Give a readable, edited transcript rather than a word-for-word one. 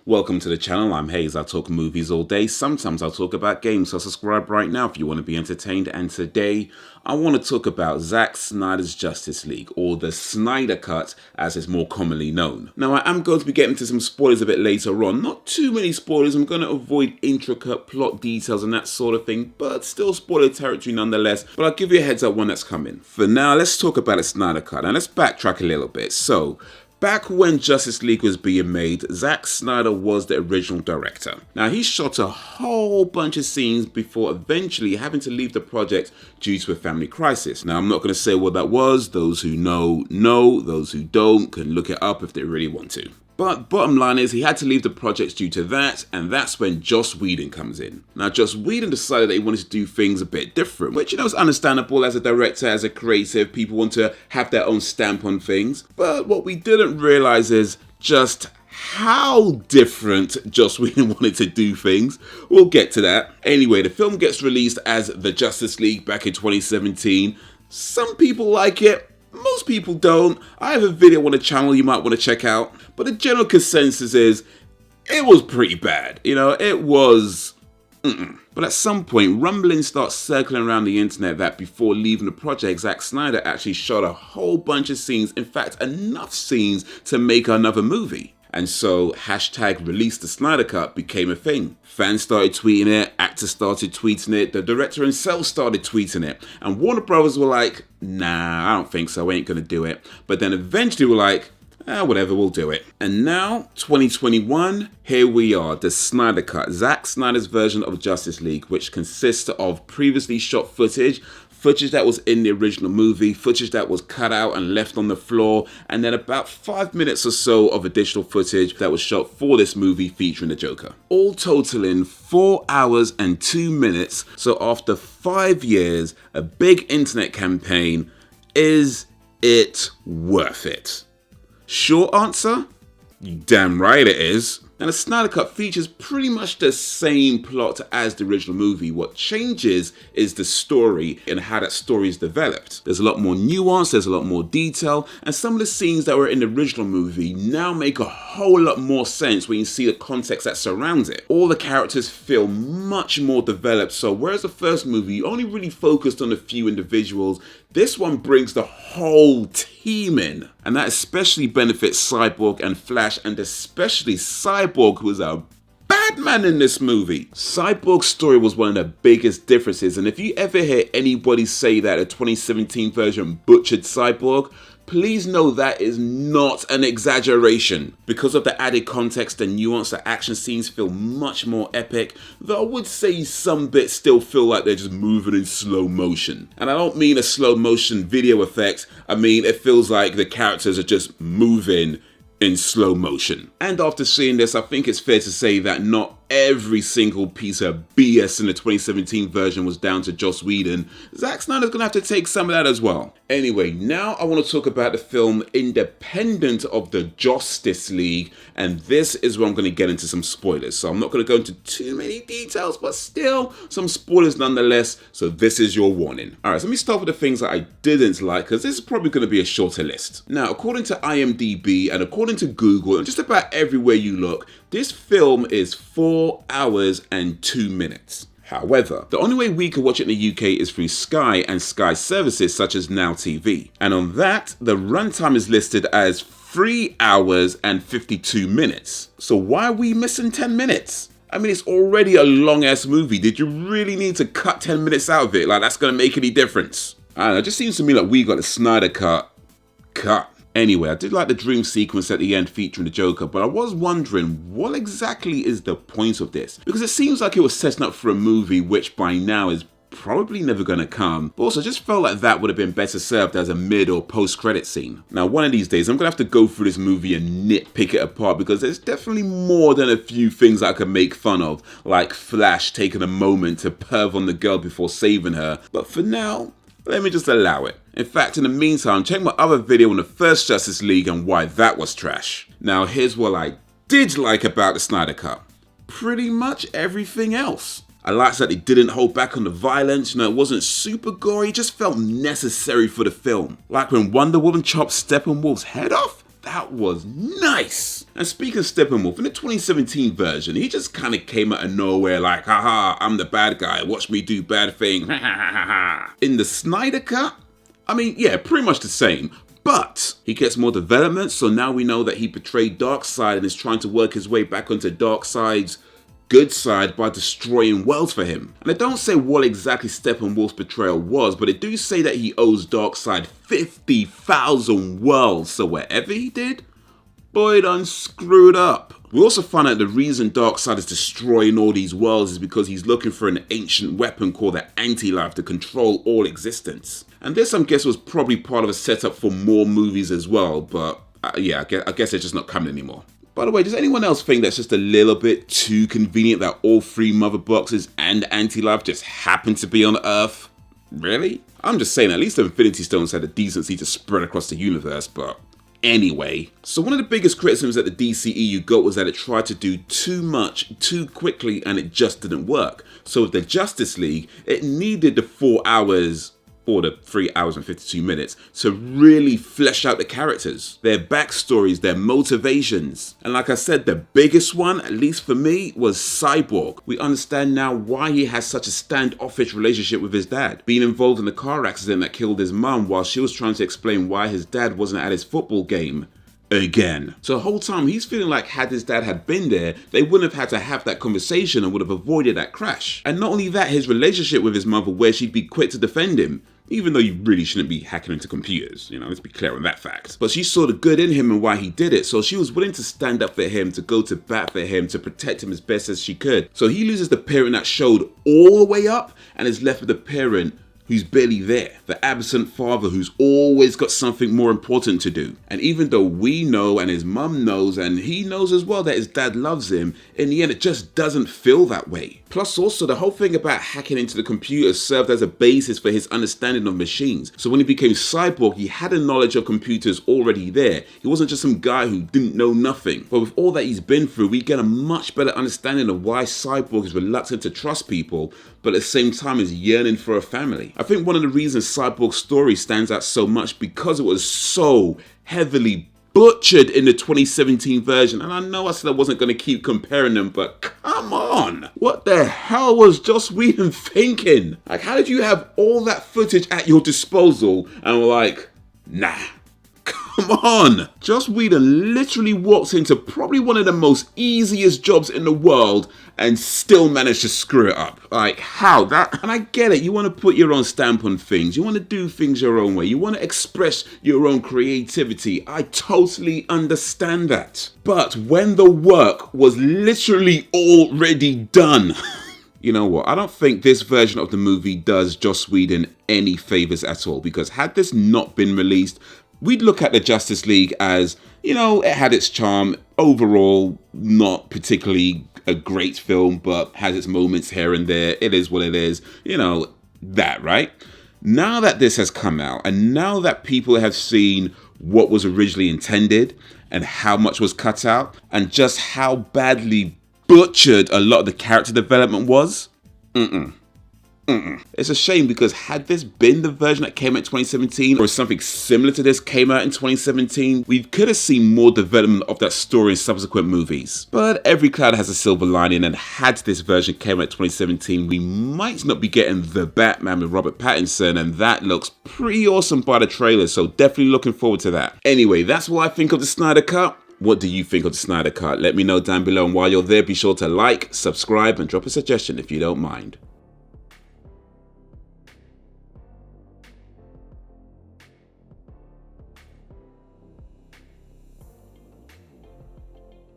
Welcome to the channel, I'm Hayes. I talk movies all day, sometimes I'll talk about games, so subscribe right now if you want to be entertained. And today, I want to talk about Zack Snyder's Justice League, or the Snyder Cut as it's more commonly known. Now I am going to be getting into some spoilers a bit later on, not too many spoilers, I'm going to avoid intricate plot details and that sort of thing, but still spoiler territory nonetheless, but I'll give you a heads up when that's coming. For now, let's talk about the Snyder Cut, and let's backtrack a little bit. So, back when Justice League was being made, Zack Snyder was the original director. Now, he shot a whole bunch of scenes before eventually having to leave the project due to a family crisis. Now, I'm not going to say what that was. Those who know, those who don't can look it up if they really want to. But bottom line is, he had to leave the project due to that, and that's when Joss Whedon comes in. Now, Joss Whedon decided that he wanted to do things a bit different, which, is understandable as a director, as a creative. People want to have their own stamp on things. But what we didn't realize is just how different Joss Whedon wanted to do things. We'll get to that. Anyway, the film gets released as The Justice League back in 2017. Some people like it. Most people don't. I have a video on the channel you might want to check out, but the general consensus is it was pretty bad. It was But at some point, rumblings start circling around the internet that before leaving the project, Zack Snyder actually shot a whole bunch of scenes, in fact enough scenes to make another movie. And so hashtag release the Snyder Cut became a thing. Fans started tweeting it, actors started tweeting it, the director himself started tweeting it. And Warner Brothers were like, nah, I don't think so, I ain't gonna do it. But then eventually were like, whatever, we'll do it. And now, 2021, here we are, the Snyder Cut, Zack Snyder's version of Justice League, which consists of previously shot footage that was in the original movie, footage that was cut out and left on the floor, and then about 5 minutes or so of additional footage that was shot for this movie featuring the Joker. All totaling 4 hours and 2 minutes, so after 5 years, a big internet campaign, is it worth it? Short answer? You damn right it is. And the Snyder Cut features pretty much the same plot as the original movie. What changes is the story and how that story is developed. There's a lot more nuance, there's a lot more detail, and some of the scenes that were in the original movie now make a whole lot more sense when you see the context that surrounds it. All the characters feel much more developed, so whereas the first movie only really focused on a few individuals, this one brings the whole team in. And that especially benefits Cyborg and Flash, and especially Cyborg, who is a bad man in this movie. Cyborg Story was one of the biggest differences, and if you ever hear anybody say that a 2017 version butchered Cyborg, please know that is not an exaggeration. Because of the added context and nuance, the action scenes feel much more epic, though I would say some bits still feel like they're just moving in slow motion. And I don't mean a slow motion video effect, I mean it feels like the characters are just moving in slow motion. And after seeing this, I think it's fair to say that not every single piece of BS in the 2017 version was down to Joss Whedon. Zack Snyder's gonna have to take some of that as well. Anyway, now I want to talk about the film independent of the Justice League, and this is where I'm going to get into some spoilers. So I'm not going to go into too many details, but still some spoilers nonetheless, so this is your warning. Alright, so let me start with the things that I didn't like, because this is probably going to be a shorter list. Now, according to IMDb and according to Google and just about everywhere you look, this film is 4 hours and 2 minutes. However, the only way we can watch it in the UK is through Sky and Sky services such as Now TV. And on that, the runtime is listed as 3 hours and 52 minutes. So why are we missing 10 minutes? I mean, it's already a long ass movie. Did you really need to cut 10 minutes out of it? Like, that's gonna make any difference? I don't know, it just seems to me like we got a Snyder cut. Anyway, I did like the dream sequence at the end featuring the Joker, but I was wondering what exactly is the point of this? Because it seems like it was setting up for a movie which by now is probably never going to come, but also just felt like that would have been better served as a mid or post-credit scene. Now, one of these days, I'm going to have to go through this movie and nitpick it apart, because there's definitely more than a few things I could make fun of, like Flash taking a moment to perv on the girl before saving her, but for now, let me just allow it. In fact, in the meantime, check my other video on the first Justice League and why that was trash. Now, here's what I did like about the Snyder Cut. Pretty much everything else. I liked that they didn't hold back on the violence, it wasn't super gory, it just felt necessary for the film. Like when Wonder Woman chopped Steppenwolf's head off, that was nice. And speaking of Steppenwolf, in the 2017 version, he just kind of came out of nowhere like, haha, I'm the bad guy, watch me do bad thing. In the Snyder Cut, I mean, yeah, pretty much the same. But he gets more development, so now we know that he betrayed Darkseid and is trying to work his way back onto Darkseid's good side by destroying worlds for him. And I don't say what exactly Steppenwolf's betrayal was, but it do say that he owes Darkseid 50,000 worlds, so whatever he did, boy done screwed up. We also find out the reason Darkseid is destroying all these worlds is because he's looking for an ancient weapon called the Anti-Life to control all existence. And this, I guess, was probably part of a setup for more movies as well, but yeah, I guess it's just not coming anymore. By the way, does anyone else think that's just a little bit too convenient that all three mother boxes and Anti-Life just happen to be on Earth? Really? I'm just saying, at least the Infinity Stones had the decency to spread across the universe, but anyway. So one of the biggest criticisms that the DCEU got was that it tried to do too much, too quickly, and it just didn't work. So with the Justice League, it needed the 4 hours, or the 3 hours and 52 minutes, to really flesh out the characters, their backstories, their motivations. And like I said, the biggest one, at least for me, was Cyborg. We understand now why he has such a standoffish relationship with his dad, being involved in the car accident that killed his mum while she was trying to explain why his dad wasn't at his football game again. So the whole time he's feeling like had his dad had been there, they wouldn't have had to have that conversation and would have avoided that crash. And not only that, his relationship with his mother where she'd be quick to defend him, even though you really shouldn't be hacking into computers, let's be clear on that fact. But she saw the good in him and why he did it, so she was willing to stand up for him, to go to bat for him, to protect him as best as she could. So he loses the parent that showed all the way up and is left with a parent who's barely there, the absent father who's always got something more important to do. And even though we know and his mum knows and he knows as well that his dad loves him, in the end it just doesn't feel that way. Plus also the whole thing about hacking into the computer served as a basis for his understanding of machines. So when he became Cyborg, he had a knowledge of computers already there. He wasn't just some guy who didn't know nothing. But with all that he's been through, we get a much better understanding of why Cyborg is reluctant to trust people, but at the same time is yearning for a family. I think one of the reasons Cyborg Story stands out so much because it was so heavily butchered in the 2017 version. And I know I said I wasn't going to keep comparing them, but come on. What the hell was Joss Whedon thinking? Like, how did you have all that footage at your disposal and were like, nah. Come on! Joss Whedon literally walks into probably one of the most easiest jobs in the world and still managed to screw it up. Like, how? And I get it, you want to put your own stamp on things, you want to do things your own way, you want to express your own creativity. I totally understand that. But when the work was literally already done, you know what, I don't think this version of the movie does Joss Whedon any favors at all, because had this not been released, we'd look at the Justice League as, it had its charm. Overall, not particularly a great film, but has its moments here and there. It is what it is. That, right? Now that this has come out, and now that people have seen what was originally intended, and how much was cut out, and just how badly butchered a lot of the character development was, it's a shame, because had this been the version that came out in 2017 or something similar to this came out in 2017, we could have seen more development of that story in subsequent movies. But every cloud has a silver lining, and had this version came out in 2017, we might not be getting The Batman with Robert Pattinson, and that looks pretty awesome by the trailer, so definitely looking forward to that. Anyway, that's what I think of the Snyder Cut. What do you think of the Snyder Cut? Let me know down below, and while you're there, be sure to like, subscribe, and drop a suggestion if you don't mind.